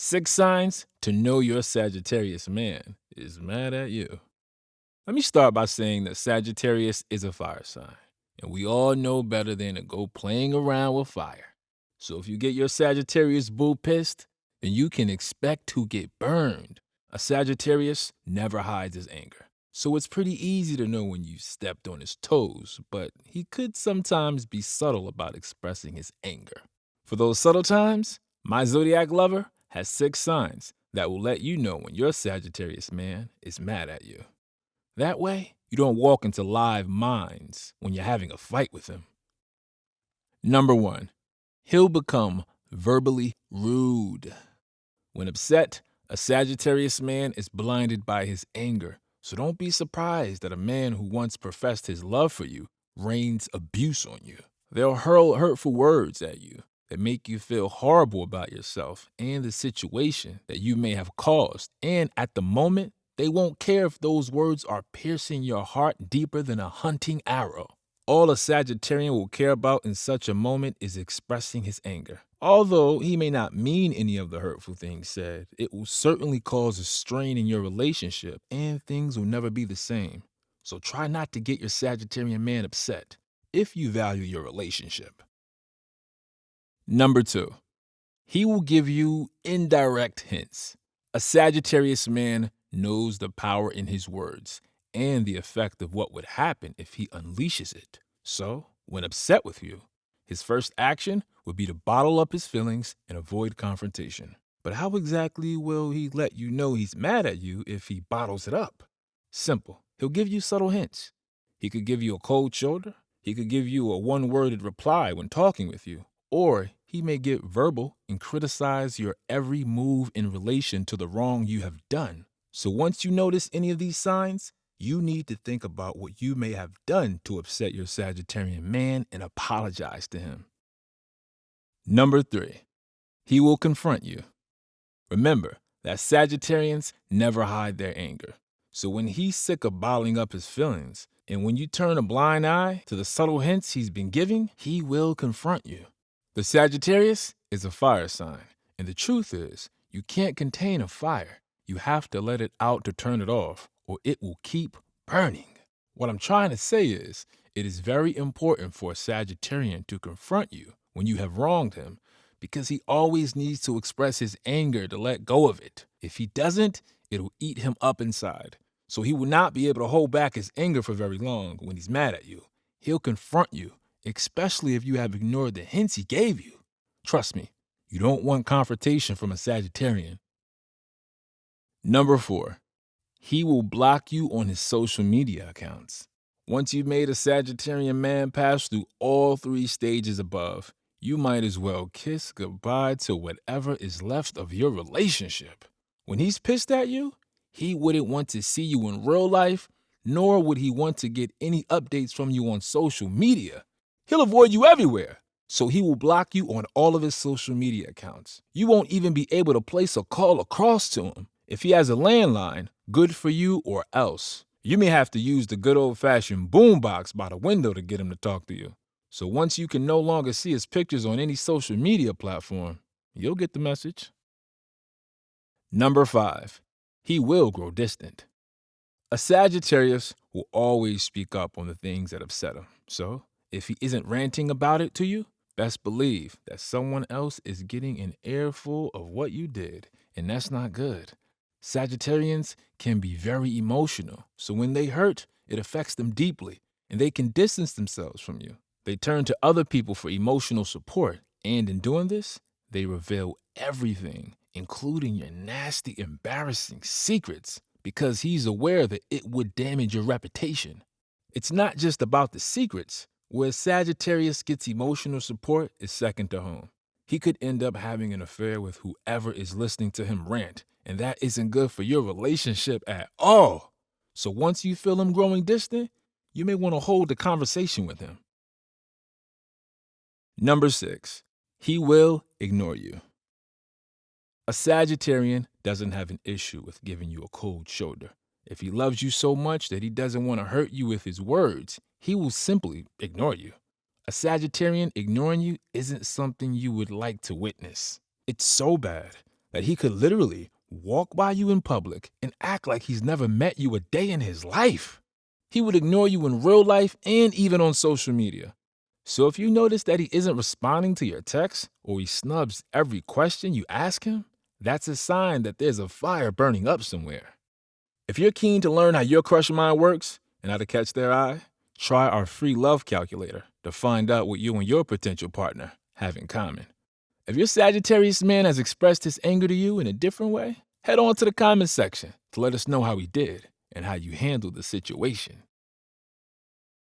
6 signs to know your Sagittarius man is mad at you. Let me start by saying that Sagittarius is a fire sign, and we all know better than to go playing around with fire. So if you get your Sagittarius boo pissed, then you can expect to get burned. A Sagittarius never hides his anger, so it's pretty easy to know when you've stepped on his toes, but he could sometimes be subtle about expressing his anger. For those subtle times, my Zodiac lover has 6 signs that will let you know when your Sagittarius man is mad at you. That way, you don't walk into live mines when you're having a fight with him. Number 1, he'll become verbally rude. When upset, a Sagittarius man is blinded by his anger, so don't be surprised that a man who once professed his love for you rains abuse on you. They'll hurl hurtful words at you that make you feel horrible about yourself and the situation that you may have caused, and at the moment, they won't care if those words are piercing your heart deeper than a hunting arrow. All a Sagittarian will care about in such a moment is expressing his anger. Although he may not mean any of the hurtful things said, it will certainly cause a strain in your relationship and things will never be the same. So try not to get your Sagittarian man upset if you value your relationship. Number 2, he will give you indirect hints. A Sagittarius man knows the power in his words and the effect of what would happen if he unleashes it. So, when upset with you, his first action would be to bottle up his feelings and avoid confrontation. But how exactly will he let you know he's mad at you if he bottles it up? Simple. He'll give you subtle hints. He could give you a cold shoulder. He could give you a one-worded reply when talking with you. Or he may get verbal and criticize your every move in relation to the wrong you have done. So once you notice any of these signs, you need to think about what you may have done to upset your Sagittarian man and apologize to him. Number 3, he will confront you. Remember that Sagittarians never hide their anger. So when he's sick of bottling up his feelings, and when you turn a blind eye to the subtle hints he's been giving, he will confront you. The Sagittarius is a fire sign, and the truth is, you can't contain a fire. You have to let it out to turn it off, or it will keep burning. What I'm trying to say is, it is very important for a Sagittarian to confront you when you have wronged him, because he always needs to express his anger to let go of it. If he doesn't, it'll eat him up inside. So he will not be able to hold back his anger for very long when he's mad at you. He'll confront you, especially if you have ignored the hints he gave you. Trust me, you don't want confrontation from a Sagittarian. Number 4, he will block you on his social media accounts. Once you've made a Sagittarian man pass through all 3 stages above, you might as well kiss goodbye to whatever is left of your relationship. When he's pissed at you, he wouldn't want to see you in real life, nor would he want to get any updates from you on social media. He'll avoid you everywhere, so he will block you on all of his social media accounts. You won't even be able to place a call across to him. If he has a landline, good for you or else. You may have to use the good old-fashioned boombox by the window to get him to talk to you. So once you can no longer see his pictures on any social media platform, you'll get the message. Number 5, he will grow distant. A Sagittarius will always speak up on the things that upset him. So if he isn't ranting about it to you, best believe that someone else is getting an earful of what you did, and that's not good. Sagittarians can be very emotional, so when they hurt, it affects them deeply, and they can distance themselves from you. They turn to other people for emotional support, and in doing this, they reveal everything, including your nasty, embarrassing secrets, because he's aware that it would damage your reputation. It's not just about the secrets. Where Sagittarius gets emotional support is second to home. He could end up having an affair with whoever is listening to him rant, and that isn't good for your relationship at all. So once you feel him growing distant, you may want to hold the conversation with him. Number 6, he will ignore you. A Sagittarian doesn't have an issue with giving you a cold shoulder. If he loves you so much that he doesn't want to hurt you with his words, he will simply ignore you. A Sagittarian ignoring you isn't something you would like to witness. It's so bad that he could literally walk by you in public and act like he's never met you a day in his life. He would ignore you in real life and even on social media. So if you notice that he isn't responding to your texts or he snubs every question you ask him, that's a sign that there's a fire burning up somewhere. If you're keen to learn how your crush mind works and how to catch their eye, try our free love calculator to find out what you and your potential partner have in common. If your Sagittarius man has expressed his anger to you in a different way, head on to the comments section to let us know how he did and how you handled the situation.